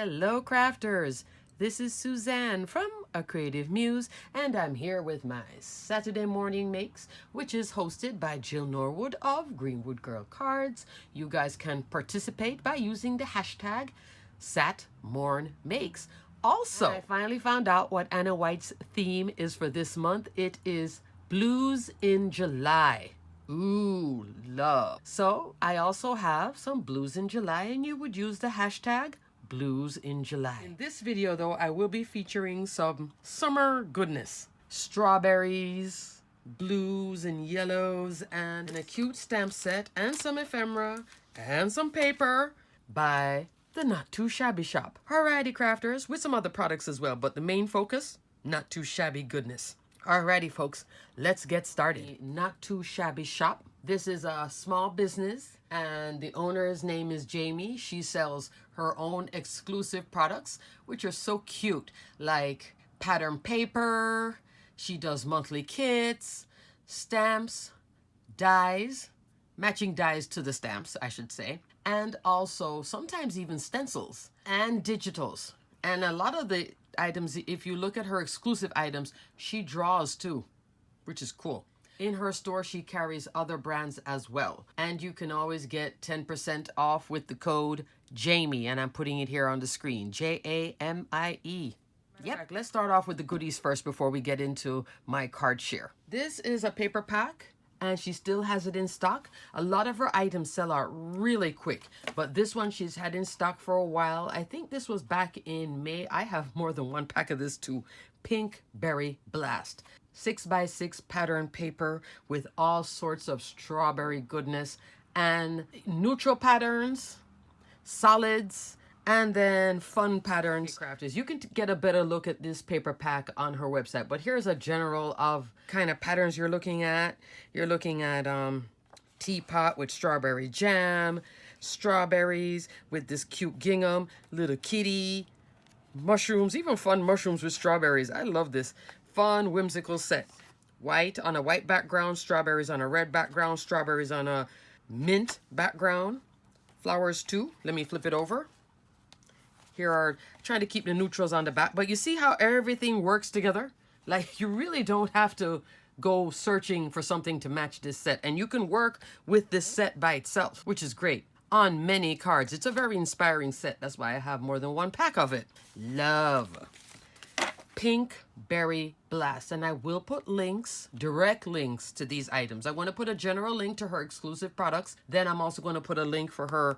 Hello crafters, this is Suzanne from A Creative Muse, and I'm here with my Saturday morning makes, which is hosted by Jill Norwood of Greenwood Girl Cards. You guys can participate by using the hashtag satmornmakes. Also, I finally found out what Anna Wight's theme is for this month. It is Blues in July. Ooh, love. So I also have some blues in July, and you would use the hashtag Blues in July. In this video though, I will be featuring some summer goodness. Strawberries, blues and yellows, and a cute stamp set, and some ephemera, and some paper by the Not2Shabby Shop. Alrighty crafters, with some other products as well, but the main focus, Not2Shabby goodness. Alrighty folks, let's get started. Not2Shabby Shop. This is a small business and the owner's name is Jamie. She sells her own exclusive products, which are so cute, like pattern paper. She does monthly kits, stamps, dies, matching dies to the stamps, I should say, and also sometimes even stencils and digitals. And a lot of the items, if you look at her exclusive items, she draws too, which is cool. In her store, she carries other brands as well. And you can always get 10% off with the code Jamie, and I'm putting it here on the screen, Jamie. Yep, let's start off with the goodies first before we get into my card share. This is a paper pack, and she still has it in stock. A lot of her items sell out really quick, but this one she's had in stock for a while. I think this was back in May. I have more than one pack of this too. Pinkberry Blast. 6x6 pattern paper with all sorts of strawberry goodness and neutral patterns, solids, and then fun patterns. Crafters, you can get a better look at this paper pack on her website, but here's a general of kind of patterns you're looking at. You're looking at teapot with strawberry jam, strawberries with this cute gingham, little kitty, mushrooms, even fun mushrooms with strawberries. I love this. Fun, whimsical set. White on a white background, strawberries on a red background, strawberries on a mint background. Flowers too. Let me flip it over. Here are, trying to keep the neutrals on the back, but you see how everything works together? Like, you really don't have to go searching for something to match this set, and you can work with this set by itself, which is great on many cards. It's a very inspiring set. That's why I have more than one pack of it. Love. Pinkberry Blast, and I will put links, direct links to these items. I want to put a general link to her exclusive products. Then I'm also going to put a link for her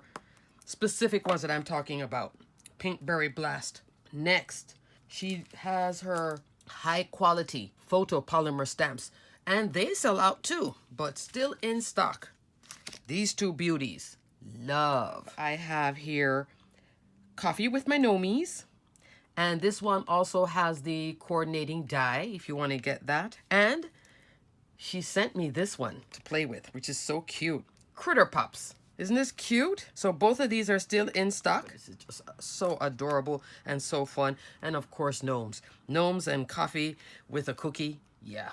specific ones that I'm talking about. Pinkberry Blast. Next, she has her high quality photopolymer stamps, and they sell out too, but still in stock. These two beauties. Love. I have here Coffee with My Nomies. And this one also has the coordinating die, if you want to get that. And she sent me this one to play with, which is so cute. Critter Pops. Isn't this cute? So both of these are still in stock. This is just so adorable and so fun. And of course, gnomes. Gnomes and coffee with a cookie. Yeah.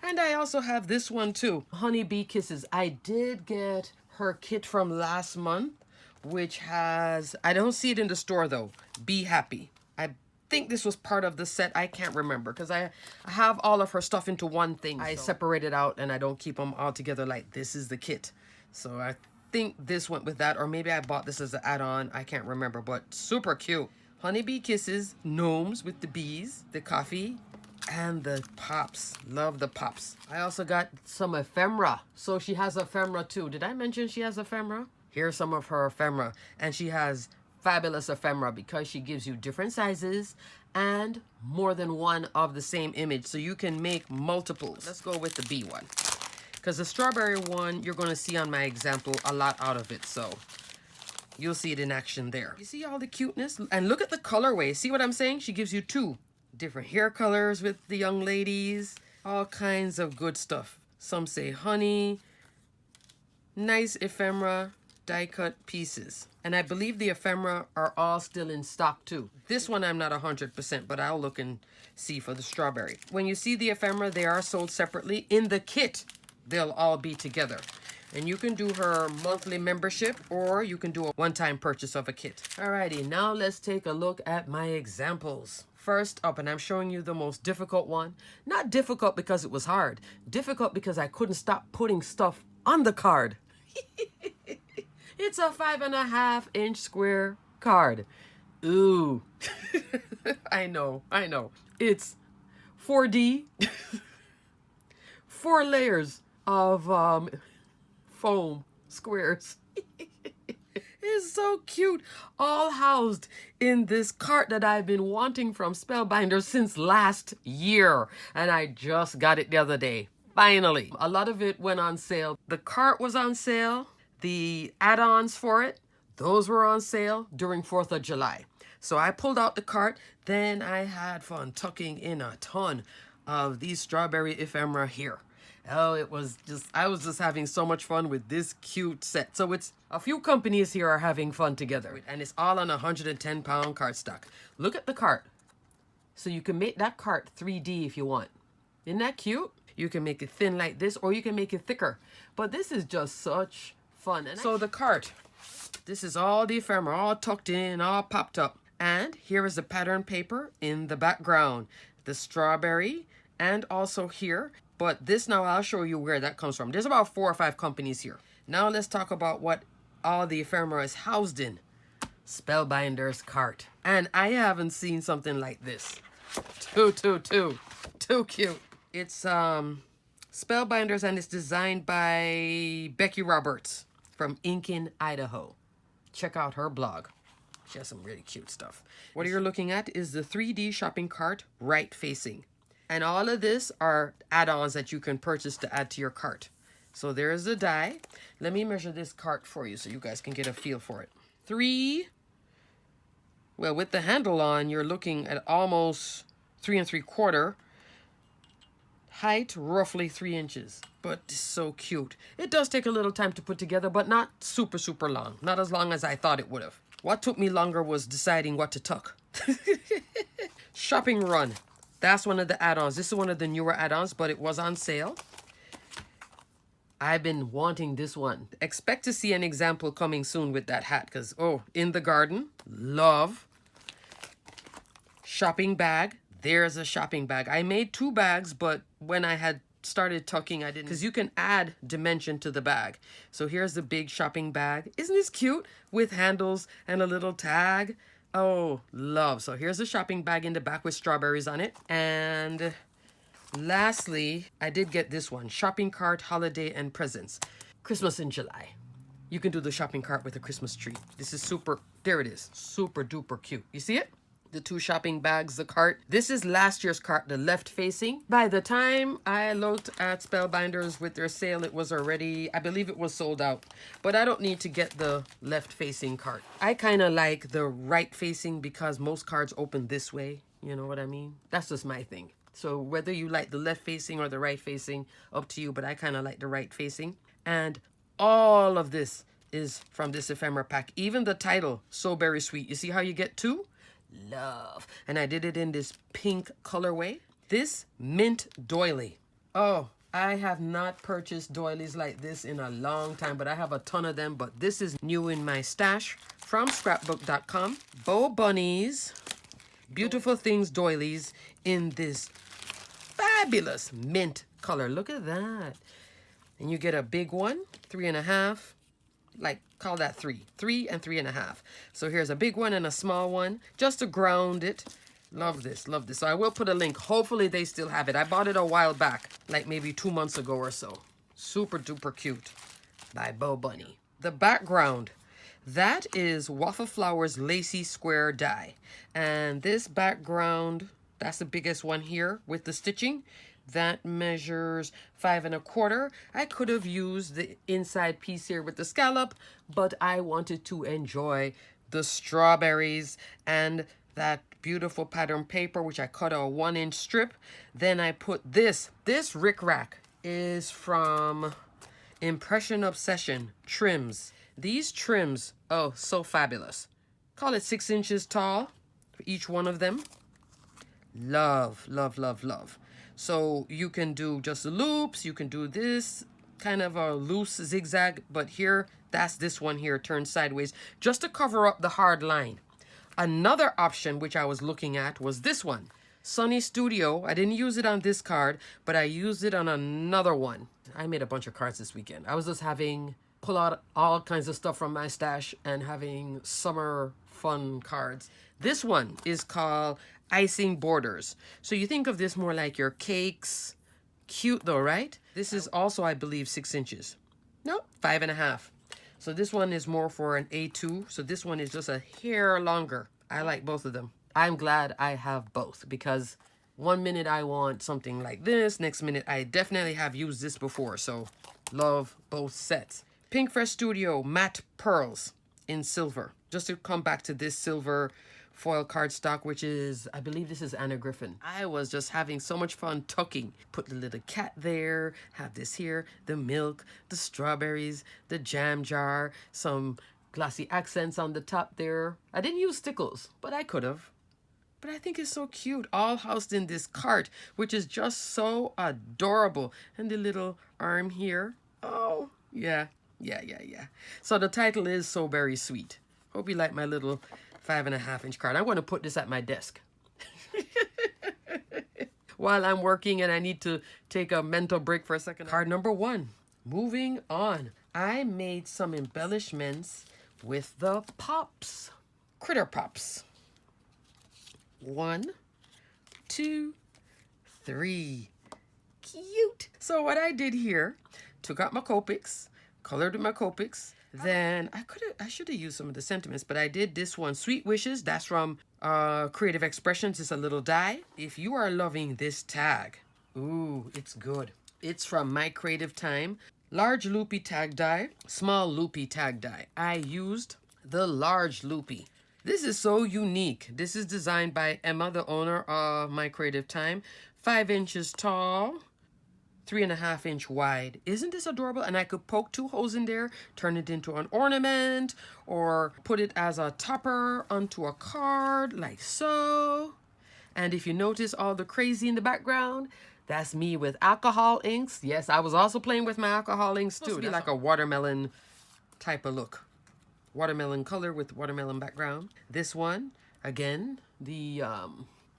And I also have this one too. Honeybee Kisses. I did get her kit from last month, which has, I don't see it in the store though, Be Happy. I think this was part of the set. I can't remember because I have all of her stuff into one thing. I separate it out and I don't keep them all together like this is the kit. So I think this went with that, or maybe I bought this as an add-on. I can't remember, but super cute. Honeybee Kisses, gnomes with the bees, the coffee, and the pops. Love the pops. I also got some ephemera. So she has ephemera too. Did I mention she has ephemera? Here's some of her ephemera, and she has fabulous ephemera because she gives you different sizes and more than one of the same image, so you can make multiples. Let's go with the bee one, because the strawberry one, you're going to see on my example a lot out of it, so you'll see it in action there. You see all the cuteness? And look at the colorway. See what I'm saying? She gives you two different hair colors with the young ladies, all kinds of good stuff. Some say honey, nice ephemera, die cut pieces. And I believe the ephemera are all still in stock too. This one I'm not 100%, but I'll look and see for the strawberry. When you see the ephemera, they are sold separately. In the kit, they'll all be together. And you can do her monthly membership, or you can do a one-time purchase of a kit. Alrighty, now let's take a look at my examples. First up, and I'm showing you the most difficult one. Not difficult because it was hard. Difficult because I couldn't stop putting stuff on the card. It's a 5.5-inch square card. Ooh. I know. It's 4D. 4 layers of foam squares. It's so cute, all housed in this cart that I've been wanting from Spellbinders since last year, and I just got it the other day, finally. A lot of it went on sale. The cart was on sale, the add-ons for it, those were on sale during 4th of July. So I pulled out the cart, then I had fun tucking in a ton of these strawberry ephemera here. Oh, I was just having so much fun with this cute set. So it's a few companies here are having fun together, and it's all on a 110-pound cardstock. Look at the cart. So you can make that cart 3D if you want. Isn't that cute? You can make it thin like this, or you can make it thicker. But this is just such fun. And so the cart, this is all the ephemera, all tucked in, all popped up. And here is the pattern paper in the background. The strawberry, and also here. But this now I'll show you where that comes from. There's about 4 or 5 companies here. Now let's talk about what all the ephemera is housed in. Spellbinders cart. And I haven't seen something like this. Too cute. It's Spellbinders, and it's designed by Becky Roberts from Inkin, Idaho. Check out her blog. She has some really cute stuff. What you're looking at is the 3D shopping cart right facing. And all of this are add-ons that you can purchase to add to your cart. So there's the die. Let me measure this cart for you so you guys can get a feel for it. With the handle on, you're looking at almost 3 3/4. Height, roughly 3 inches. But it's so cute. It does take a little time to put together, but not super long. Not as long as I thought it would have. What took me longer was deciding what to tuck. Shopping run. That's one of the add-ons. This is one of the newer add-ons, but it was on sale. I've been wanting this one. Expect to see an example coming soon with that hat, because, in the garden, love. Shopping bag. There's a shopping bag. I made 2 bags, but when I had started tucking, I didn't, because you can add dimension to the bag. So here's the big shopping bag. Isn't this cute? With handles and a little tag. Oh, love. So here's a shopping bag in the back with strawberries on it. And lastly, I did get this one. Shopping cart, holiday, and presents. Christmas in July. You can do the shopping cart with a Christmas tree. This is there it is. Super duper cute. You see it? The 2 shopping bags, the cart. This is last year's cart, the left facing. By the time I looked at Spellbinders with their sale, it was already, I believe it was sold out. But I don't need to get the left facing cart. I kind of like the right facing because most cards open this way. You know what I mean? That's just my thing. So whether you like the left facing or the right facing, up to you. But I kind of like the right facing. And all of this is from this ephemera pack. Even the title, So Very Sweet. You see how you get 2? Love. And I did it in this pink colorway. This mint doily. Oh, I have not purchased doilies like this in a long time, but I have a ton of them. But this is new in my stash from scrapbook.com. Bow bunnies, beautiful things doilies in this fabulous mint color. Look at that. And you get a big one, 3.5. Like, call that 3 and 3.5. So here's a big one and a small one just to ground it. Love this. So I will put a link. Hopefully they still have it. I bought it a while back, like maybe 2 months ago or so. Super duper cute by Bow Bunny. The background, that is Waffle Flowers Lacy Square Die. And this background, that's the biggest one here with the stitching. That measures 5 1/4. I could have used the inside piece here with the scallop, but I wanted to enjoy the strawberries and that beautiful pattern paper, which I cut a 1-inch strip. Then I put this rickrack is from Impression Obsession trims. These trims, oh, so fabulous. Call it 6 inches tall for each one of them. Love. So you can do just the loops. You can do this kind of a loose zigzag, but here, that's this one here turned sideways, just to cover up the hard line. Another option which I was looking at was this one, Sunny Studio. I didn't use it on this card, but I used it on another one. I made a bunch of cards this weekend. I was just pull out all kinds of stuff from my stash and having summer fun cards. This one is called Icing Borders. So you think of this more like your cakes. Cute though, right? This is also, I believe, 6 inches. No, 5.5. So this one is more for an A2. So this one is just a hair longer. I like both of them. I'm glad I have both, because one minute I want something like this. Next minute I definitely have used this before. So love both sets. Pinkberry Studio Matte Pearls in silver. Just to come back to this silver foil cardstock, which is, I believe this is Anna Griffin. I was just having so much fun tucking. Put the little cat there, have this here, the milk, the strawberries, the jam jar, some glossy accents on the top there. I didn't use stickles, but I could have. But I think it's so cute, all housed in this cart, which is just so adorable. And the little arm here. Oh, yeah. So the title is So Very Sweet. Hope you like my little 5.5-inch card. I'm going to put this at my desk while I'm working and I need to take a mental break for a second. Card number 1. Moving on. I made some embellishments with the pops. Critter pops. 1, 2, 3. Cute. So what I did here, took out my Copics, colored with my Copics. Then I should have used some of the sentiments, but I did this one, Sweet Wishes. That's from Creative Expressions. It's a little die. If you are loving this tag, ooh, it's good. It's from My Creative Time. Large loopy tag die, small loopy tag die. I used the large loopy. This is so unique. This is designed by Emma, the owner of My Creative Time. 5 inches tall. 3.5-inch wide. Isn't this adorable? And I could poke 2 holes in there, turn it into an ornament, or put it as a topper onto a card, like so. And if you notice all the crazy in the background, that's me with alcohol inks. Yes, I was also playing with my alcohol inks too. It's like a watermelon type of look. Watermelon color with watermelon background. This one, again, the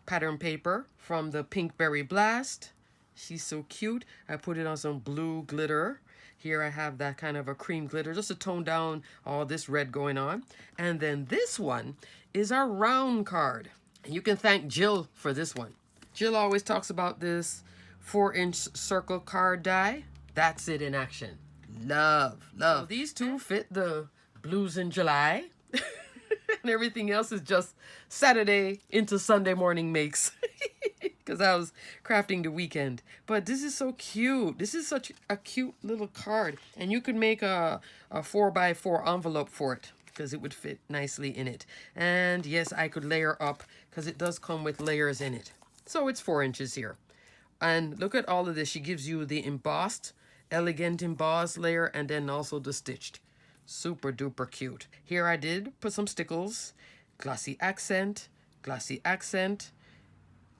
pattern paper from the Pinkberry Blast. She's so cute. I put it on some blue glitter. Here I have that kind of a cream glitter just to tone down all this red going on. And then this one is our round card. And you can thank Jill for this one. Jill always talks about this 4-inch circle card die. That's it in action. Love. So these two fit the blues in July. And everything else is just Saturday into Sunday morning makes. Because I was crafting the weekend. But this is so cute. This is such a cute little card. And you could make a 4x4 envelope for it, because it would fit nicely in it. And yes, I could layer up, because it does come with layers in it. So it's 4 inches here. And look at all of this. She gives you the embossed, elegant embossed layer, and then also the stitched. Super duper cute. Here I did put some stickles, glossy accent, glossy accent,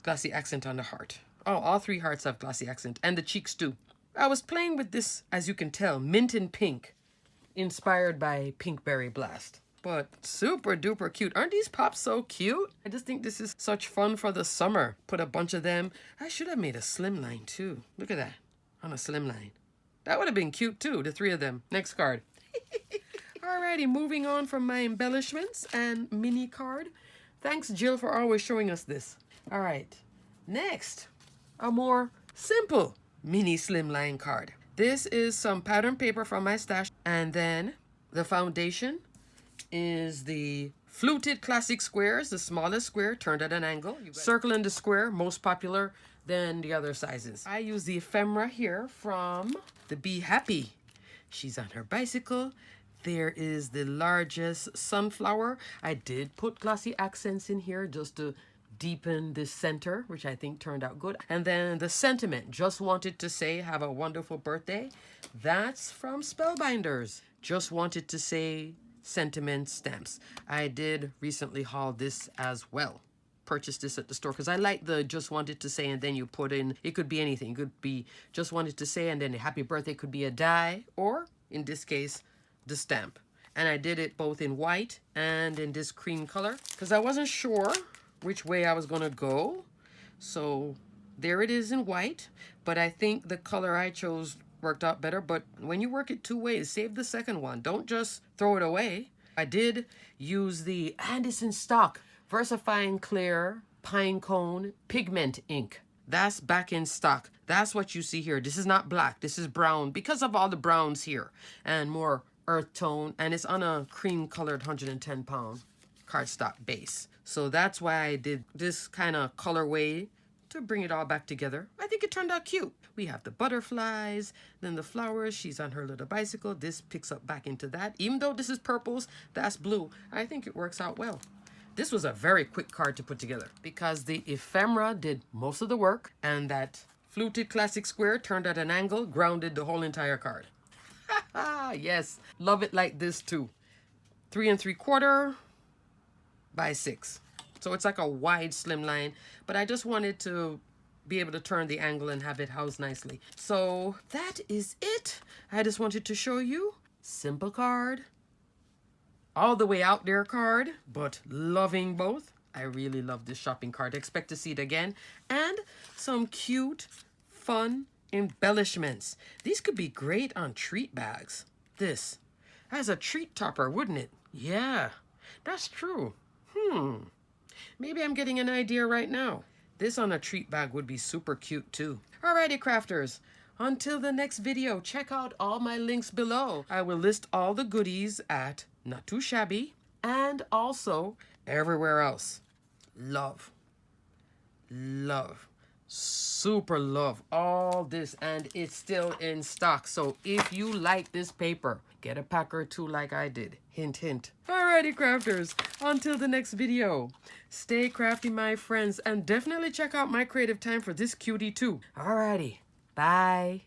glossy accent on the heart. Oh, all 3 hearts have glossy accent, and the cheeks too. I was playing with this, as you can tell, mint and pink, inspired by Pinkberry Blast. But super duper cute. Aren't these pops so cute? I just think this is such fun for the summer. Put a bunch of them. I should have made a slimline too. Look at that, on a slimline. That would have been cute too, the 3 of them. Next card. Alrighty, moving on from my embellishments and mini card. Thanks, Jill, for always showing us this. All right, next, a more simple mini slimline card. This is some pattern paper from my stash. And then the foundation is the fluted classic squares, the smallest square turned at an angle. Circle in the square, most popular than the other sizes. I use the ephemera here from the Be Happy. She's on her bicycle. There is the largest sunflower. I did put glossy accents in here just to deepen this center, which I think turned out good. And then the sentiment, just wanted to say, have a wonderful birthday. That's from Spellbinders. Just wanted to say sentiment stamps. I did recently haul this as well. purchase this at the store because I like the just wanted to say and then you put in, it could be anything. It could be just wanted to say and then a happy birthday could be a die, or in this case, the stamp. And I did it both in white and in this cream color because I wasn't sure which way I was going to go. So there it is in white, but I think the color I chose worked out better. But when you work it two ways, save the second one. Don't just throw it away. I did use the, and it's in stock, VersaFine Clear Pine Cone Pigment Ink. That's back in stock. That's what you see here. This is not black. This is brown because of all the browns here and more earth tone. And it's on a cream colored 110 pound cardstock base. So that's why I did this kind of colorway to bring it all back together. I think it turned out cute. We have the butterflies, then the flowers. She's on her little bicycle. This picks up back into that. Even though this is purples, that's blue. I think it works out well. This was a very quick card to put together because the ephemera did most of the work and that fluted classic square turned at an angle, grounded the whole entire card. Yes, love it like this too. 3 3/4 by 6. So it's like a wide slimline, but I just wanted to be able to turn the angle and have it housed nicely. So that is it. I just wanted to show you simple card, all the way out there card, but loving both. I really love this shopping card. Expect to see it again. And some cute, fun embellishments. These could be great on treat bags. This as a treat topper, wouldn't it? Yeah, that's true. Maybe I'm getting an idea right now. This on a treat bag would be super cute too. Alrighty, crafters. Until the next video, check out all my links below. I will list all the goodies at Not2Shabby and also everywhere else. Love, love, super love all this, and it's still in stock. So if you like this paper, get a pack or two like I did. Hint, hint. Alrighty, crafters. Until the next video, stay crafty, my friends, and definitely check out my creative time for this cutie too. Alrighty, bye.